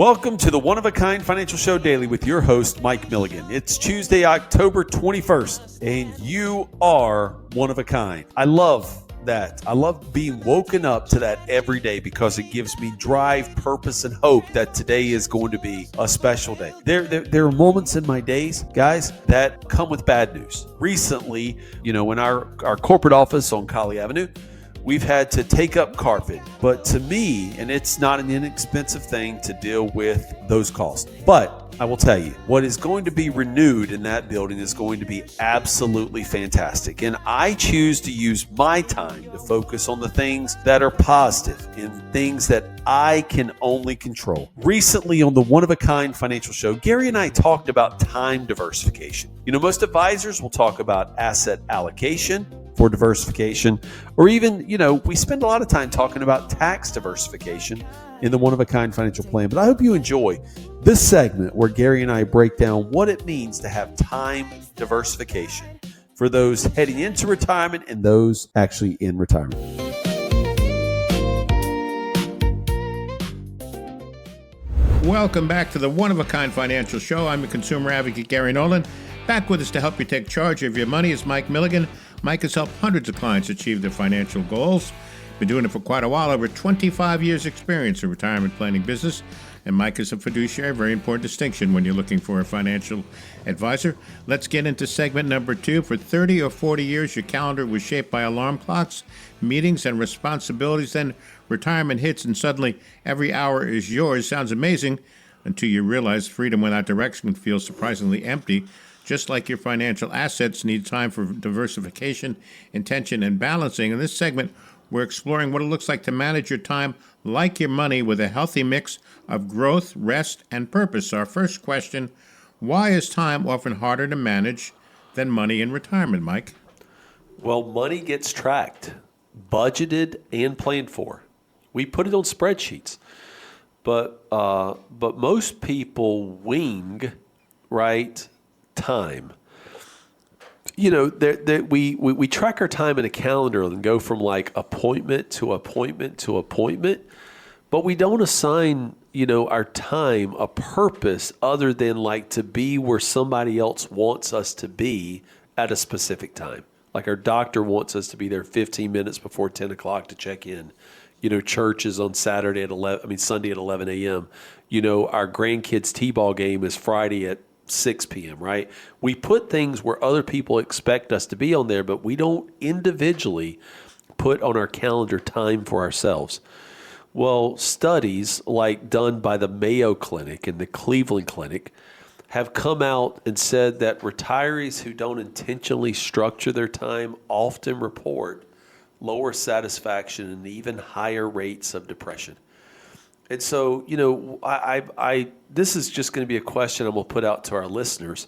Welcome to the One of a Kind Financial Show Daily with your host, Mike Milligan. It's Tuesday, October 21st, and you are one of a kind. I love that. I love being woken up to that every day because it gives me drive, purpose, and hope that today is going to be a special day. There are moments in my days, guys, that come with bad news. Recently, in our corporate office on Colley Avenue, we've had to take up carpet, but to me, and it's not an inexpensive thing to deal with those costs, but I will tell you, what is going to be renewed in that building is going to be absolutely fantastic. And I choose to use my time to focus on the things that are positive and things that I can only control. Recently on the One of a Kind Financial Show, Gary and I talked about time diversification. Most advisors will talk about asset allocation for diversification, or even, we spend a lot of time talking about tax diversification in the One of a Kind Financial Plan. But I hope you enjoy this segment where Gary and I break down what it means to have time diversification for those heading into retirement and those actually in retirement. Welcome back to the One of a Kind Financial Show. I'm your consumer advocate, Gary Nolan. Back with us to help you take charge of your money is Mike Milligan. Mike has helped hundreds of clients achieve their financial goals. Been doing it for quite a while, over 25 years experience in retirement planning business. And Mike is a fiduciary, a very important distinction when you're looking for a financial advisor. Let's get into segment number 2. For 30 or 40 years, your calendar was shaped by alarm clocks, meetings, and responsibilities. Then retirement hits, and suddenly every hour is yours. Sounds amazing until you realize freedom without direction can feel surprisingly empty. Just like your financial assets need time for diversification, intention, and balancing. In this segment, we're exploring what it looks like to manage your time like your money with a healthy mix of growth, rest, and purpose. Our first question, why is time often harder to manage than money in retirement, Mike? Well, money gets tracked, budgeted, and planned for. We put it on spreadsheets, but most people wing, right? Time. We track our time in a calendar and go from like appointment to appointment to appointment, but we don't assign, our time a purpose other than like to be where somebody else wants us to be at a specific time. Like our doctor wants us to be there 15 minutes before 10 o'clock to check in. Church is on Sunday at 11 a.m. Our grandkids' t-ball game is Friday at 6 p.m., right? We put things where other people expect us to be on there, but we don't individually put on our calendar time for ourselves. Well, studies like done by the Mayo Clinic and the Cleveland Clinic have come out and said that retirees who don't intentionally structure their time often report lower satisfaction and even higher rates of depression. And so, this is just going to be a question I'm going to put out to our listeners.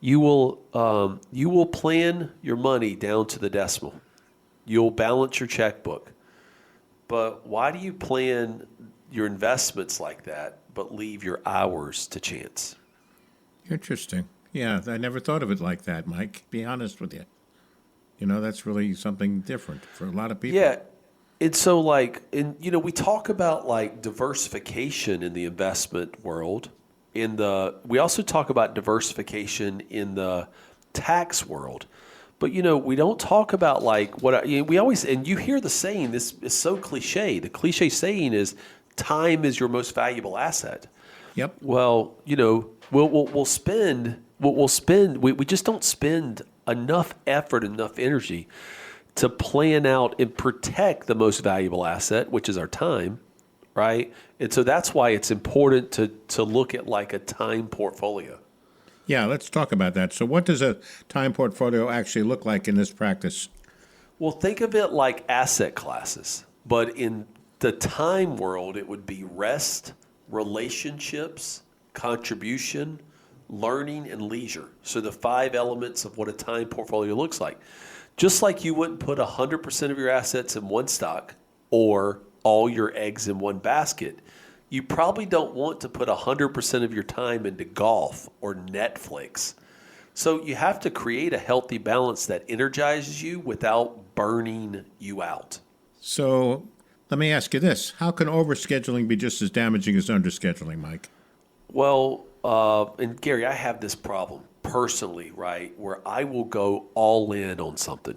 You will plan your money down to the decimal. You'll balance your checkbook. But why do you plan your investments like that, but leave your hours to chance? Interesting. Yeah, I never thought of it like that, Mike. Be honest with you. That's really something different for a lot of people. Yeah. And so we talk about diversification in the investment world. We also talk about diversification in the tax world. But, we don't talk about we always, and you hear the saying, this is so cliche. The cliche saying is time is your most valuable asset. Yep. Well, we just don't spend enough effort, enough energy to plan out and protect the most valuable asset, which is our time, right? And so that's why it's important to look at like a time portfolio. Yeah, let's talk about that. So what does a time portfolio actually look like in this practice? Well, think of it like asset classes, but in the time world, it would be rest, relationships, contribution, learning, and leisure. So the 5 elements of what a time portfolio looks like. Just like you wouldn't put 100% of your assets in one stock or all your eggs in one basket, you probably don't want to put 100% of your time into golf or Netflix. So you have to create a healthy balance that energizes you without burning you out. So Let me ask you this. How can overscheduling be just as damaging as underscheduling, Mike? Well, and Gary, I have this problem personally, right, where I will go all in on something.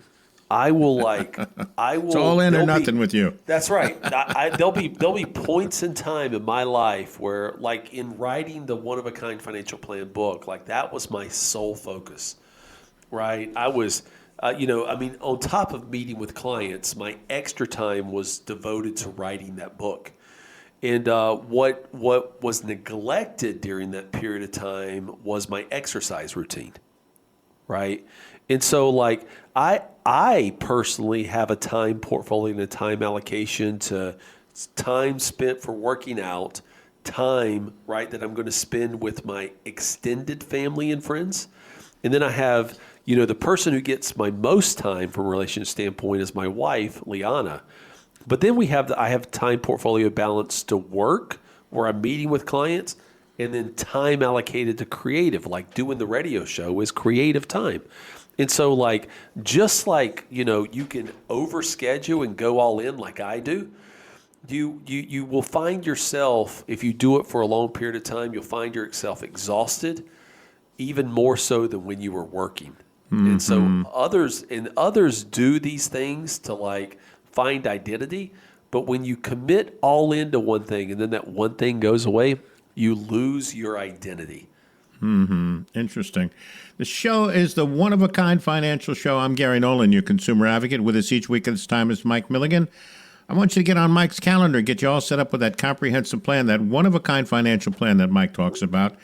I will It's all in or nothing with you. That's right. There'll be points in time in my life where, like in writing the One of a Kind Financial Plan book, like that was my sole focus, right? I was, on top of meeting with clients, my extra time was devoted to writing that book. And what was neglected during that period of time was my exercise routine, right? And so, like, I personally have a time portfolio and a time allocation to time spent for working out, time, right, that I'm going to spend with my extended family and friends. And then I have, the person who gets my most time from a relationship standpoint is my wife, Liana. But then I have time portfolio balance to work where I'm meeting with clients, and then time allocated to creative, like doing the radio show is creative time. And so, like, just like, you can overschedule and go all in like I do, you will find yourself, if you do it for a long period of time, you'll find yourself exhausted, even more so than when you were working. Mm-hmm. And so others do these things to, like, find identity, but when you commit all into one thing and then that one thing goes away, you lose your identity. Mm-hmm. Interesting. The show is the One of a Kind Financial Show. I'm Gary Nolan, your consumer advocate. With us each week at this time is Mike Milligan. I want you to get on Mike's calendar and get you all set up with that comprehensive plan, that one of a kind financial plan that Mike talks about.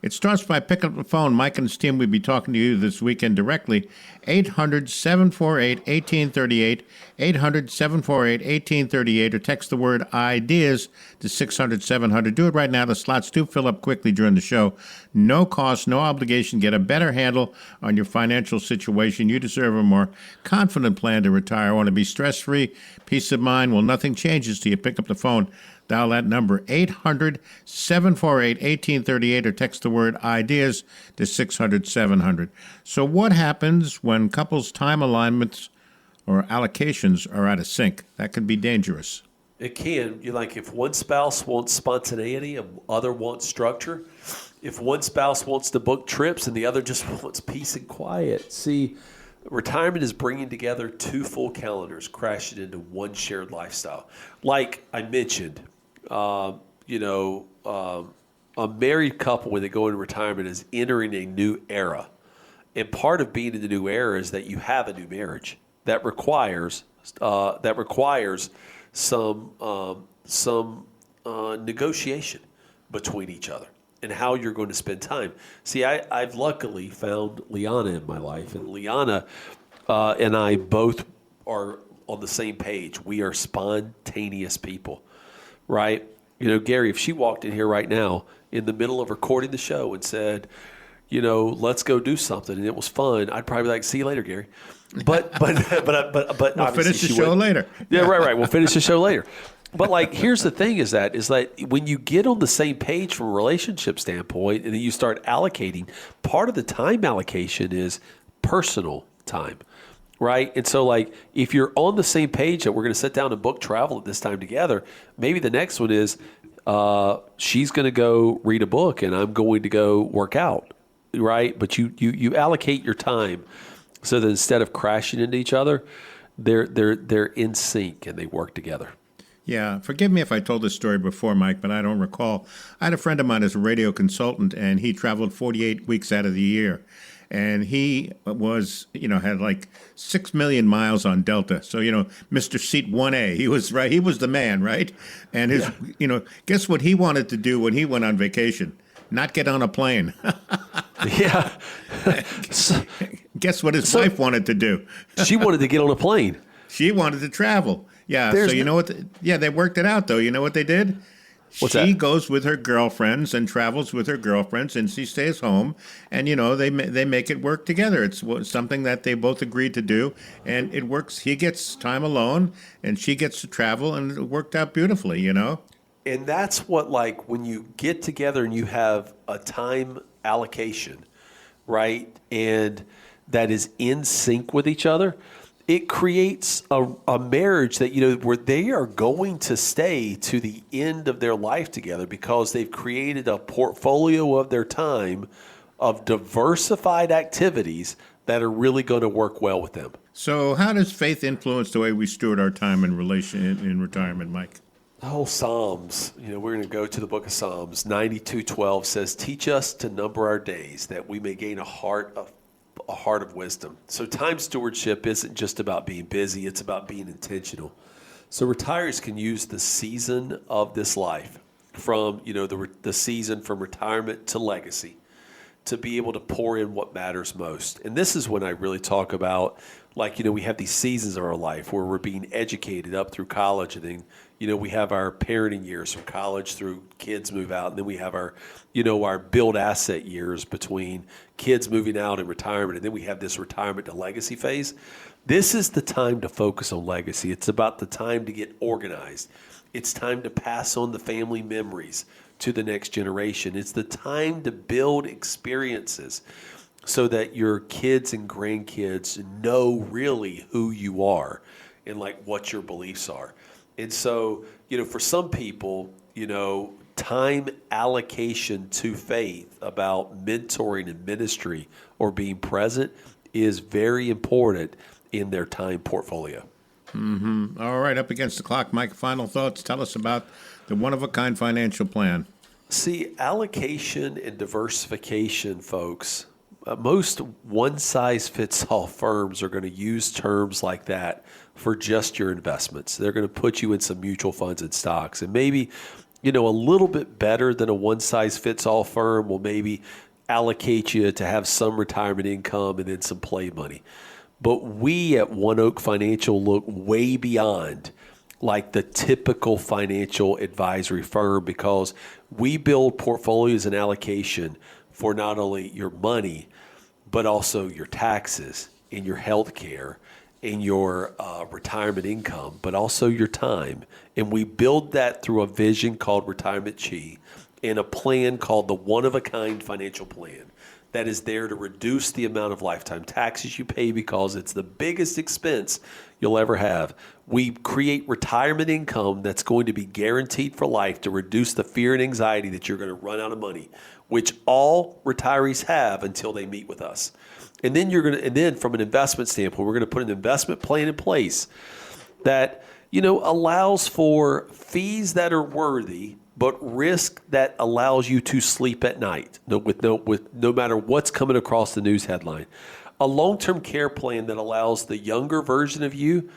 It starts by picking up the phone. Mike and his team will be talking to you this weekend directly. 800-748-1838, 800-748-1838, or text the word IDEAS to 600-700. Do it right now. The slots do fill up quickly during the show. No cost, no obligation. Get a better handle on your financial situation. You deserve a more confident plan to retire. Want to be stress-free, peace of mind? Well, nothing changes till you pick up the phone. Dial that number, 800-748-1838, or text the word IDEAS to 600-700. So what happens when couples' time alignments or allocations are out of sync? That can be dangerous. It can. If one spouse wants spontaneity and the other wants structure, if one spouse wants to book trips and the other just wants peace and quiet. See, retirement is bringing together two full calendars, crashing into one shared lifestyle. Like I mentioned, a married couple, when they go into retirement, is entering a new era. And part of being in the new era is that you have a new marriage that requires some negotiation between each other and how you're going to spend time. See, I've luckily found Liana in my life, and Liana and I both are on the same page. We are spontaneous people. Right? Gary, if she walked in here right now in the middle of recording the show and said, let's go do something, and it was fun, I'd probably be like, see you later, Gary. But we'll finish the show later. Yeah, right. We'll finish the show later. But like, here's the thing is that when you get on the same page from a relationship standpoint and then you start allocating, part of the time allocation is personal time. Right. And so, like, if you're on the same page that we're going to sit down and book travel at this time together, maybe the next one is she's going to go read a book and I'm going to go work out. Right. But you allocate your time so that instead of crashing into each other, they're in sync and they work together. Yeah. Forgive me if I told this story before, Mike, but I don't recall. I had a friend of mine as a radio consultant, and he traveled 48 weeks out of the year. And he was, had like 6 million miles on Delta. So, Mr. Seat 1A, he was right. He was the man, right? And his, guess what he wanted to do when he went on vacation? Not get on a plane. Yeah. Guess what his wife wanted to do? She wanted to get on a plane. She wanted to travel. Yeah. So you know what? They worked it out, though. You know what they did? She goes with her girlfriends and travels with her girlfriends, and she stays home. And, they make it work together. It's something that they both agreed to do, and it works. He gets time alone, and she gets to travel, and it worked out beautifully, And that's what, like, when you get together and you have a time allocation, right, and that is in sync with each other, it creates a marriage that, where they are going to stay to the end of their life together because they've created a portfolio of their time of diversified activities that are really going to work well with them. So how does faith influence the way we steward our time in retirement, Mike? The whole Psalms, we're going to go to the book of Psalms. 92:12 says, "Teach us to number our days, that we may gain a heart of wisdom." So time stewardship isn't just about being busy, it's about being intentional. So retirees can use the season of this life from, the season from retirement to legacy to be able to pour in what matters most. And this is when I really talk about, we have these seasons of our life where we're being educated up through college, and then, we have our parenting years from college through kids move out, and then we have our, our build asset years between kids moving out and retirement, and then we have this retirement to legacy phase. This is the time to focus on legacy. It's about the time to get organized. It's time to pass on the family memories to the next generation. It's the time to build experiences so that your kids and grandkids know really who you are and what your beliefs are. And so, for some people, time allocation to faith about mentoring and ministry or being present is very important in their time portfolio. Mm-hmm. All right, up against the clock, Mike, final thoughts. Tell us about the one-of-a-kind financial plan. See, allocation and diversification, folks, most one-size-fits-all firms are going to use terms like that for just your investments. They're going to put you in some mutual funds and stocks. And maybe, a little bit better than a one-size-fits-all firm will maybe allocate you to have some retirement income and then some play money. But we at OneOak Financial look way beyond the typical financial advisory firm because we build portfolios and allocation for not only your money, but also your taxes and your health care and your retirement income, but also your time. And we build that through a vision called Retirement Chi and a plan called the One-of-a-Kind Financial Plan that is there to reduce the amount of lifetime taxes you pay because it's the biggest expense you'll ever have. We create retirement income that's going to be guaranteed for life to reduce the fear and anxiety that you're going to run out of money, which all retirees have until they meet with us. And then from an investment standpoint, we're going to put an investment plan in place that, allows for fees that are worthy, but risk that allows you to sleep at night, no matter what's coming across the news headline. A long-term care plan that allows the younger version of you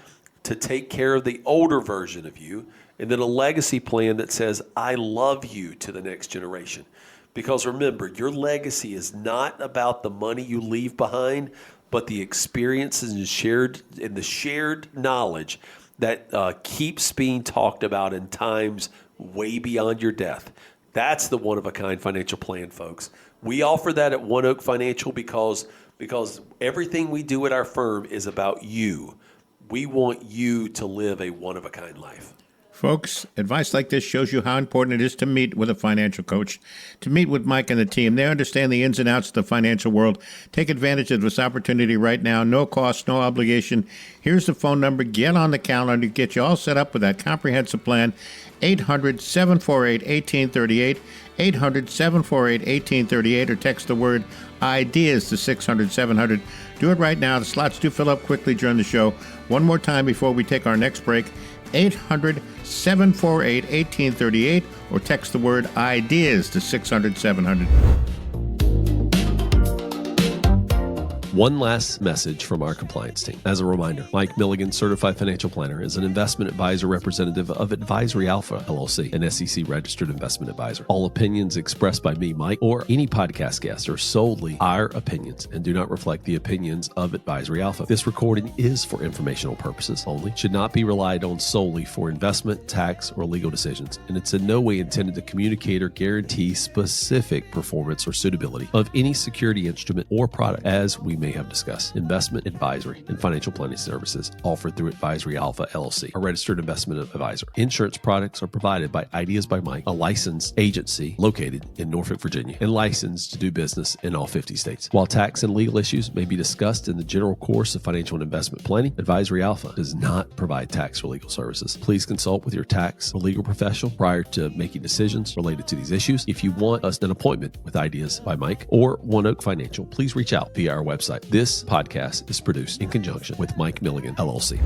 to take care of the older version of you, and then a legacy plan that says, I love you to the next generation. Because remember, your legacy is not about the money you leave behind, but the experiences and the shared knowledge that keeps being talked about in times way beyond your death. That's the one-of-a-kind financial plan, folks. We offer that at OneOak Financial because everything we do at our firm is about you. We want you to live a one-of-a-kind life. Folks, advice like this shows you how important it is to meet with a financial coach, to meet with Mike and the team. They understand the ins and outs of the financial world. Take advantage of this opportunity right now. No cost, no obligation. Here's the phone number. Get on the calendar to get you all set up with that comprehensive plan. 800-748-1838, 800-748-1838, or text the word IDEAS to 600-700. Do it right now. The slots do fill up quickly during the show. One more time before we take our next break. 800-748-1838 or text the word IDEAS to 600-700. One last message from our compliance team. As a reminder, Mike Milligan, Certified Financial Planner, is an investment advisor representative of Advisory Alpha, LLC, an SEC-registered investment advisor. All opinions expressed by me, Mike, or any podcast guest are solely our opinions and do not reflect the opinions of Advisory Alpha. This recording is for informational purposes only, should not be relied on solely for investment, tax, or legal decisions, and it's in no way intended to communicate or guarantee specific performance or suitability of any security instrument or product as we may have discussed. Investment advisory and financial planning services offered through Advisory Alpha LLC, a registered investment advisor. Insurance products are provided by Ideas by Mike, a licensed agency located in Norfolk, Virginia, and licensed to do business in all 50 states. While tax and legal issues may be discussed in the general course of financial and investment planning, Advisory Alpha does not provide tax or legal services. Please consult with your tax or legal professional prior to making decisions related to these issues. If you want an appointment with Ideas by Mike or One Oak Financial, please reach out via our website. This podcast is produced in conjunction with Mike Milligan, LLC.